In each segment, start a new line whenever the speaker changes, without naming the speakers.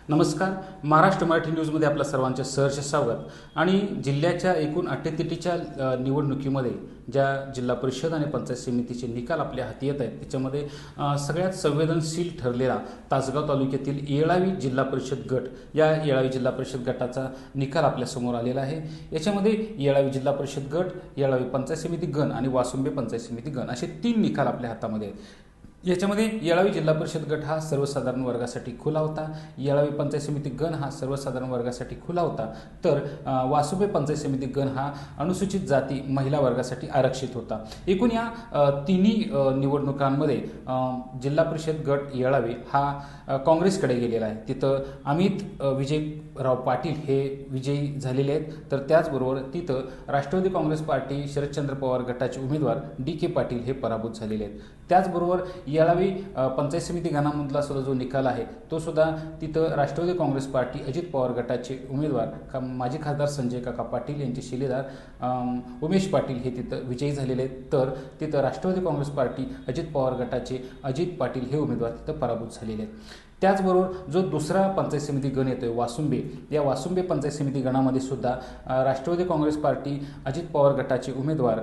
नमस्कार. महाराष्ट्र मराठी न्यूजमध्ये आपल्या सर्वांचे सहर्ष स्वागत. आणि जिल्ह्याच्या एकूण अटीतटीच्या निवडणुकीमध्ये ज्या जिल्हा परिषद आणि पंचायत समितीचे निकाल आपल्या हाती येत आहेत त्याच्यामध्ये सगळ्यात संवेदनशील ठरलेला तासगाव तालुक्यातील येळावी जिल्हा परिषद गट, या येळावी जिल्हा परिषद गटाचा निकाल आपल्यासमोर आलेला आहे. याच्यामध्ये येळावी जिल्हा परिषद गट, येळावी पंचायत समिती गण आणि वासुंबे पंचायत समिती गण असे 3 निकाल आपल्या हातामध्ये आहेत. याच्यामध्ये येळावी जिल्हा परिषद गट हा सर्वसाधारण वर्गासाठी खुला होता, येळावी पंचायत समिती गण हा सर्वसाधारण वर्गासाठी खुला होता, तर वासुंबे पंचायत समिती गण हा अनुसूचित जाती महिला वर्गासाठी आरक्षित होता. एकूण या तिन्ही निवडणुकांमध्ये जिल्हा परिषद गट येळावी हा काँग्रेसकडे गेलेला आहे. तिथं अमित विजयराव पाटील हे विजयी झालेले आहेत. तर त्याचबरोबर तिथं राष्ट्रवादी काँग्रेस पार्टी शरदचंद्र पवार गटाचे उमेदवार DK पाटील हे पराभूत झालेले आहेत. त्याचबरोबर येळावी पंचायत समिती गणामधला सुद्धा जो निकाल आहे तो सुद्धा तिथं राष्ट्रवादी काँग्रेस पार्टी अजित पवार गटाचे उमेदवार माजी खासदार संजय काका पाटील यांचे शिलेदार उमेश पाटील हे तिथं विजयी झालेले आहेत. तर तिथं राष्ट्रवादी काँग्रेस पार्टी अजित पवार गटाचे अजित पाटील हे उमेदवार तिथं पराभूत झालेले आहेत. त्याचबरोबर जो दुसरा पंचायत समिती गण येतोय वासुंबे, या वासुंबे पंचायत समिती गणामध्ये सुद्धा राष्ट्रवादी काँग्रेस पार्टी अजित पवार गटाचे उमेदवार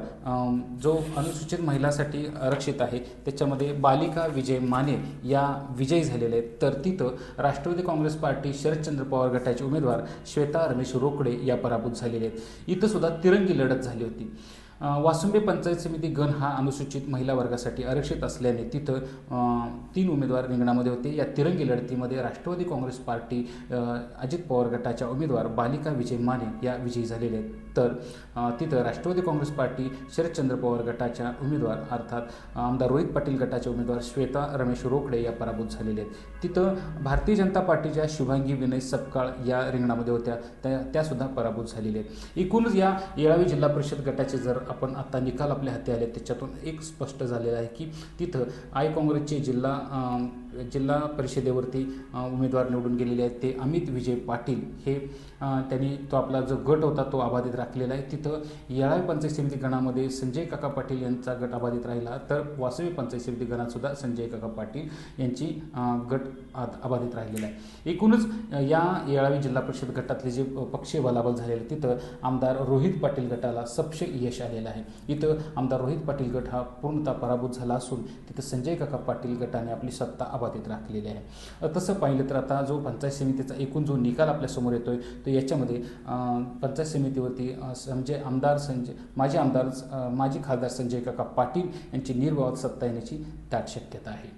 जो अनुसूचित महिलांसाठी आरक्षित आहे त्याच्यामध्ये बालिका विजय माने या विजयी झालेले आहेत. तर तिथं राष्ट्रवादी काँग्रेस पार्टी शरदचंद्र पवार गटाचे उमेदवार श्वेता रमेश रोकडे या पराभूत झालेले आहेत. इथं सुद्धा तिरंगी लढत झाली होती. वासुंबे पंचायत समिती गण हा अनुसूचित महिला वर्गासाठी आरक्षित असल्याने तिथं 3 उमेदवार रिंगणामध्ये होते. या तिरंगी लढतीमध्ये राष्ट्रवादी काँग्रेस पार्टी अजित पवार गटाच्या उमेदवार बालिका विजय माने या विजयी झालेले आहेत. तर तिथं राष्ट्रवादी काँग्रेस पार्टी शरदचंद्र पवार गटाच्या उमेदवार अर्थात आमदार रोहित पाटील गटाचे उमेदवार श्वेता रमेश रोकडे या पराभूत झालेले आहेत. तिथं भारतीय जनता पार्टीच्या शुभांगी विनय सपकाळ या रिंगणामध्ये होत्या, त्यासुद्धा पराभूत झालेल्या आहेत. एकूणच या येळावी जिल्हा परिषद गटाचे जर आपण आता निकाल आपल्या हाती आले त्याच्यातून एक स्पष्ट झालेलं आहे की तिथं काँग्रेसचे जिल्हा परिषदेवरती उमेदवार निवडून गेलेले आहेत ते अमित विजय पाटील हे त्यांनी तो आपला जो गट होता तो अबाधित राखलेला आहे. तिथं येळावी पंचायत समिती गणामध्ये संजय काका पाटील यांचा गट अबाधित राहिला, तर वासुंबे पंचायत समिती गणात सुद्धा संजय काका पाटील यांची गट अबाधित राहिलेला आहे. एकूणच या येळावी जिल्हा परिषद गटातले जे पक्षीय बलाबल झालेले तिथं आमदार रोहित पाटील गटाला सबसे यश आलेलं आहे. इथं आमदार रोहित पाटील गट हा पूर्णतः पराभूत झाला असून तिथं संजय काका पाटील गटाने आपली सत्ता अबाधित राखलेली आहे. तसं पाहिलं तर आता जो पंचायत समितीचा एकूण जो निकाल आपल्यासमोर येतोय तो याच्यामध्ये पंचायत समितीवरती माजी खासदार संजय काका पाटील यांची निर्विवाद सत्ता येण्याची दाट शक्यता आहे.